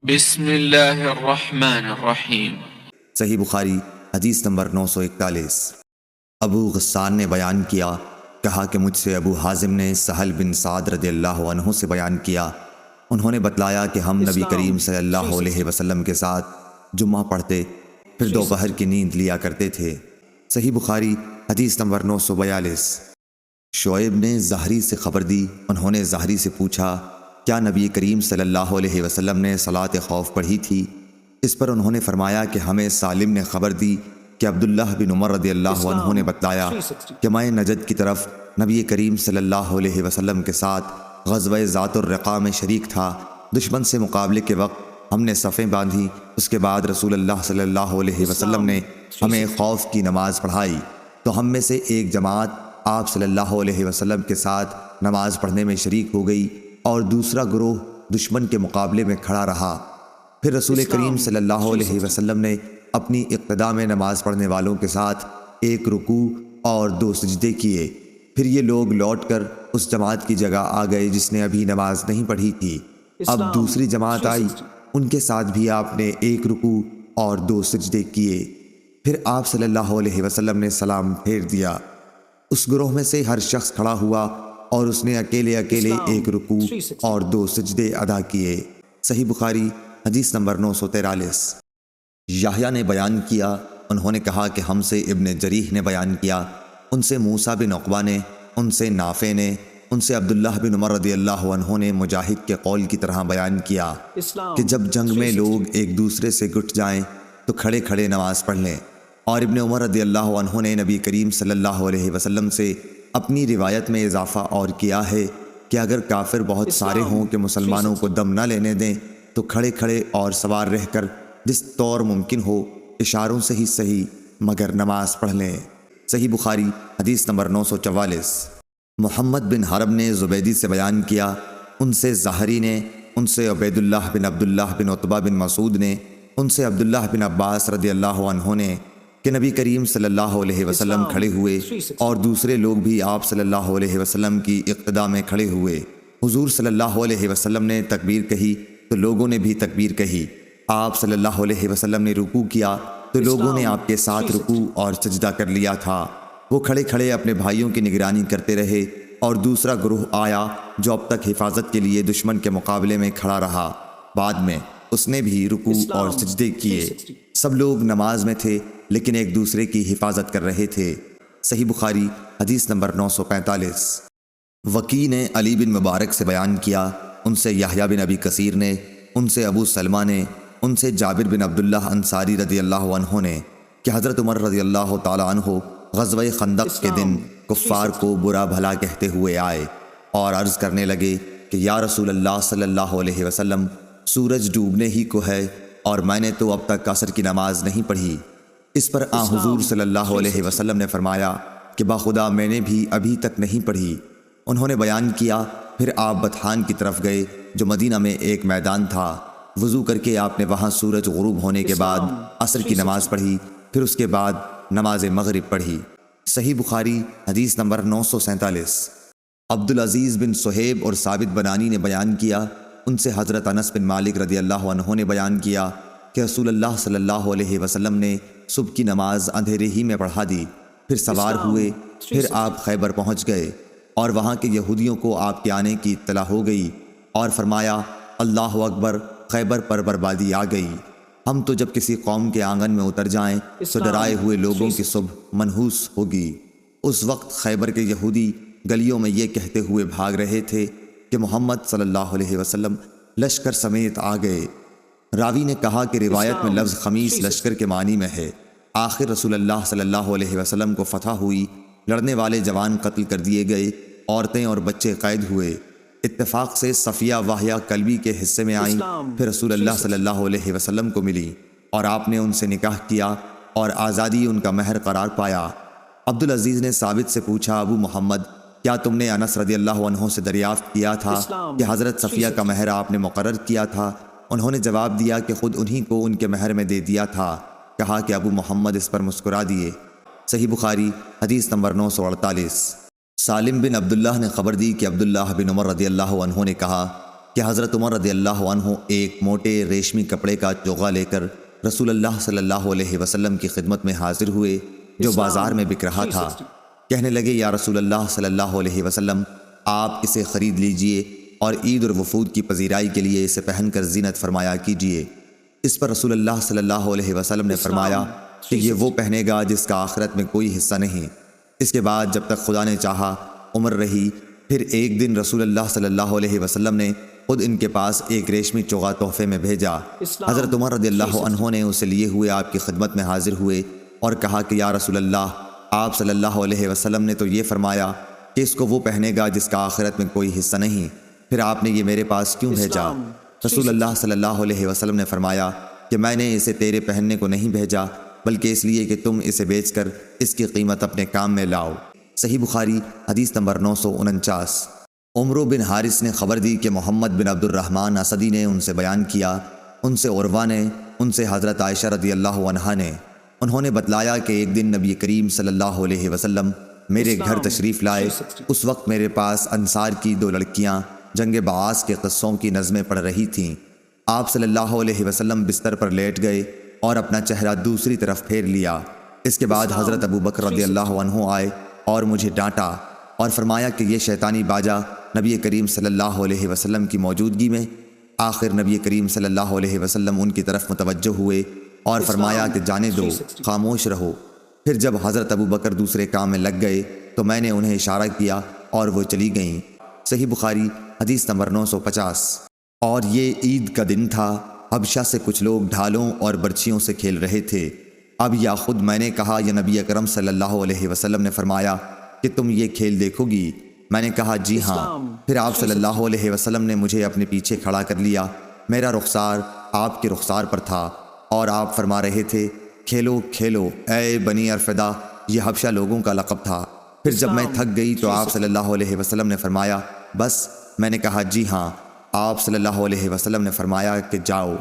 بسم اللہ الرحمن الرحیم۔ صحیح بخاری حدیث نمبر 941۔ ابو غسان نے بیان کیا، کہا کہ مجھ سے ابو حازم نے سہل بن سعد رضی اللہ عنہ سے بیان کیا، انہوں نے بتلایا کہ ہم نبی کریم صلی اللہ علیہ وسلم کے ساتھ جمعہ پڑھتے، پھر دوپہر کی نیند لیا کرتے تھے۔ صحیح بخاری حدیث نمبر 942۔ شعیب نے زہری سے خبر دی، انہوں نے زہری سے پوچھا کیا نبی کریم صلی اللہ علیہ وسلم نے صلاۃ خوف پڑھی تھی؟ اس پر انہوں نے فرمایا کہ ہمیں سالم نے خبر دی کہ عبداللہ بن عمر رضی اللہ عنہ نے بتلایا کہ میں نجد کی طرف نبی کریم صلی اللہ علیہ وسلم کے ساتھ غزوہ ذات الرقاع میں شریک تھا۔ دشمن سے مقابلے کے وقت ہم نے صفیں باندھی، اس کے بعد رسول اللہ صلی اللہ علیہ وسلم نے ہمیں خوف کی نماز پڑھائی، تو ہم میں سے ایک جماعت آپ صلی اللہ علیہ وسلم کے ساتھ نماز پڑھنے میں شریک ہو گئی اور دوسرا گروہ دشمن کے مقابلے میں کھڑا رہا۔ پھر رسول کریم صلی اللہ علیہ وسلم نے اپنی اقتداء میں نماز پڑھنے والوں کے ساتھ ایک رکوع اور 2 سجدے کیے، پھر یہ لوگ لوٹ کر اس جماعت کی جگہ آ گئے جس نے ابھی نماز نہیں پڑھی تھی۔ اب دوسری جماعت آئی، ان کے ساتھ بھی آپ نے ایک رکوع اور 2 سجدے کیے، پھر آپ صلی اللہ علیہ وسلم نے سلام پھیر دیا۔ اس گروہ میں سے ہر شخص کھڑا ہوا اور اس نے اکیلے ایک رکوع اور 2 سجدے ادا کیے۔ صحیح بخاری حدیث نمبر 943۔ یحییٰ نے بیان کیا، انہوں نے کہا کہ ہم سے ابن جریح نے بیان کیا، ان سے موسیٰ بن عقبہ نے، ان سے نافع نے، ان سے عبداللہ بن عمر رضی اللہ عنہ نے مجاہد کے قول کی طرح بیان کیا کہ جب جنگ میں لوگ ایک دوسرے سے گٹ جائیں تو کھڑے کھڑے نماز پڑھ لیں۔ اور ابن عمر رضی اللہ عنہ نے نبی کریم صلی اللہ علیہ وسلم سے اپنی روایت میں اضافہ اور کیا ہے کہ اگر کافر بہت سارے ہوں کہ مسلمانوں کو دم نہ لینے دیں تو کھڑے کھڑے اور سوار رہ کر جس طور ممکن ہو اشاروں سے ہی صحیح مگر نماز پڑھ لیں۔ صحیح بخاری حدیث نمبر 944۔ محمد بن حرب نے زبیدی سے بیان کیا، ان سے زہری نے، ان سے عبید اللہ بن عبداللہ بن عتبہ بن مسعود نے، ان سے عبداللہ بن عباس رضی اللہ عنہ نے کہ نبی کریم صلی اللہ علیہ وسلم کھڑے ہوئے اور دوسرے لوگ بھی آپ صلی اللہ علیہ وسلم کی اقتداء میں کھڑے ہوئے۔ حضور صلی اللہ علیہ وسلم نے تکبیر کہی تو لوگوں نے بھی تکبیر کہی۔ آپ صلی اللہ علیہ وسلم نے رکوع کیا تو لوگوں نے آپ کے ساتھ رکوع اور سجدہ کر لیا تھا۔ وہ کھڑے کھڑے اپنے بھائیوں کی نگرانی کرتے رہے اور دوسرا گروہ آیا جو اب تک حفاظت کے لیے دشمن کے مقابلے میں کھڑا رہا، بعد میں اس نے بھی رکوع اور سجدے کیے۔ سب لوگ نماز میں تھے لیکن ایک دوسرے کی حفاظت کر رہے تھے۔ صحیح بخاری حدیث نمبر 945۔ وکی نے علی بن مبارک سے بیان کیا، ان سے یحییٰ بن ابی کثیر نے، ان سے ابو سلمہ نے، ان سے جابر بن عبداللہ انصاری رضی اللہ عنہ نے کہ حضرت عمر رضی اللہ تعالی عنہ غزوہ خندق کے دن کفار کو برا بھلا کہتے ہوئے آئے اور عرض کرنے لگے کہ یا رسول اللہ صلی اللہ علیہ وسلم، سورج ڈوبنے ہی کو ہے اور میں نے تو اب تک عصر کی نماز نہیں پڑھی۔ اس پر آن حضور صلی اللہ علیہ وسلم نے فرمایا کہ باخدا میں نے بھی ابھی تک نہیں پڑھی۔ انہوں نے بیان کیا، پھر آپ بطحان کی طرف گئے جو مدینہ میں ایک میدان تھا، وضو کر کے آپ نے وہاں سورج غروب ہونے کے بعد عصر کی نماز پڑھی، پھر اس کے بعد نماز مغرب پڑھی۔ صحیح بخاری حدیث نمبر 947۔ عبدالعزیز بن صہیب اور ثابت بنانی نے بیان کیا، ان سے حضرت انس بن مالک رضی اللہ عنہ نے بیان کیا کہ رسول اللہ صلی اللہ علیہ وسلم نے صبح کی نماز اندھیرے ہی میں پڑھا دی، پھر سوار ہوئے، پھر آپ خیبر پہنچ گئے اور وہاں کے یہودیوں کو آپ کے آنے کی اطلاع ہو گئی اور فرمایا اللہ اکبر، خیبر پر بربادی آ گئی۔ ہم تو جب کسی قوم کے آنگن میں اتر جائیں تو ڈرائے ہوئے لوگوں کی صبح منحوس ہوگی۔ اس وقت خیبر کے یہودی گلیوں میں یہ کہتے ہوئے بھاگ رہے تھے کہ محمد صلی اللہ علیہ وسلم لشکر سمیت آ گئے۔ راوی نے کہا کہ روایت میں لفظ خمیس لشکر کے معنی میں ہے۔ آخر رسول اللہ صلی اللہ علیہ وسلم کو فتح ہوئی، لڑنے والے جوان قتل کر دیے گئے، عورتیں اور بچے قید ہوئے۔ اتفاق سے صفیہ واہیہ کلبی کے حصے میں آئیں، پھر رسول اللہ صلی اللہ علیہ وسلم کو ملی اور آپ نے ان سے نکاح کیا اور آزادی ان کا مہر قرار پایا۔ عبدالعزیز نے ثابت سے پوچھا، ابو محمد، کیا تم نے انس رضی اللہ عنہ سے دریافت کیا تھا کہ حضرت صفیہ کا مہر آپ نے مقرر کیا تھا؟ انہوں نے جواب دیا کہ خود انہی کو ان کے مہر میں دے دیا تھا۔ کہا کہ ابو محمد اس پر مسکرا دیے۔ صحیح بخاری حدیث نمبر 948۔ سالم بن عبداللہ نے خبر دی کہ عبداللہ بن عمر رضی اللہ عنہ نے کہا کہ حضرت عمر رضی اللہ عنہ ایک موٹے ریشمی کپڑے کا چوغا لے کر رسول اللہ صلی اللہ علیہ وسلم کی خدمت میں حاضر ہوئے جو بازار میں بک رہا تھا۔ کہنے لگے یا رسول اللہ صلی اللہ علیہ وسلم، آپ اسے خرید لیجئے اور عید اور وفود کی پذیرائی کے لیے اسے پہن کر زینت فرمایا کیجئے۔ اس پر رسول اللہ صلی اللہ علیہ وسلم نے فرمایا کہ یہ وہ پہنے گا جس کا آخرت میں کوئی حصہ نہیں۔ اس کے بعد جب تک خدا نے چاہا عمر رہی، پھر ایک دن رسول اللہ صلی اللہ علیہ وسلم نے خود ان کے پاس ایک ریشمی چوغا تحفے میں بھیجا۔ حضرت عمر رضی اللہ عنہ نے اسے لیے ہوئے آپ کی خدمت میں حاضر ہوئے اور کہا کہ یا رسول اللہ، آپ صلی اللہ علیہ وسلم نے تو یہ فرمایا کہ اس کو وہ پہنے گا جس کا آخرت میں کوئی حصہ نہیں، پھر آپ نے یہ میرے پاس کیوں بھیجا؟ رسول اللہ صلی اللہ علیہ وسلم نے فرمایا کہ میں نے اسے تیرے پہننے کو نہیں بھیجا، بلکہ اس لیے کہ تم اسے بیچ کر اس کی قیمت اپنے کام میں لاؤ۔ صحیح بخاری حدیث نمبر 949۔ عمرو بن حارث نے خبر دی کہ محمد بن عبد الرحمن اسدی نے ان سے بیان کیا، ان سے عروہ نے، ان سے حضرت عائشہ رضی اللہ عنہا نے، انہوں نے بتلایا کہ ایک دن نبی کریم صلی اللہ علیہ وسلم میرے گھر تشریف لائے۔ اس وقت میرے پاس انصار کی 2 لڑکیاں جنگ بعاث کے قصوں کی نظمیں پڑھ رہی تھیں۔ آپ صلی اللہ علیہ وسلم بستر پر لیٹ گئے اور اپنا چہرہ دوسری طرف پھیر لیا۔ اس کے بعد حضرت ابو بکر رضی اللہ عنہ آئے اور مجھے ڈانٹا اور فرمایا کہ یہ شیطانی باجا نبی کریم صلی اللہ علیہ وسلم کی موجودگی میں۔ آخر نبی کریم صلی اللہ علیہ وسلم ان کی طرف متوجہ ہوئے اور فرمایا کہ جانے دو، خاموش رہو۔ پھر جب حضرت ابو بکر دوسرے کام میں لگ گئے تو میں نے انہیں اشارہ کیا اور وہ چلی گئیں۔ صحیح بخاری حدیث نمبر 950۔ اور یہ عید کا دن تھا۔ حبشہ سے کچھ لوگ ڈھالوں اور برچھیوں سے کھیل رہے تھے۔ اب یا خود میں نے کہا یا نبی اکرم صلی اللہ علیہ وسلم نے فرمایا کہ تم یہ کھیل دیکھو گی؟ میں نے کہا جی ہاں۔ پھر آپ صلی اللہ علیہ وسلم نے مجھے اپنے پیچھے کھڑا کر لیا، میرا رخسار آپ کے رخسار پر تھا اور آپ فرما رہے تھے کھیلو کھیلو اے بنی ارفدہ۔ یہ حبشہ لوگوں کا لقب تھا۔ پھر جب میں تھک گئی تو آپ صلی اللہ علیہ وسلم نے فرمایا بس؟ میں نے کہا جی ہاں۔ آپ صلی اللہ علیہ وسلم نے فرمایا کہ جاؤ۔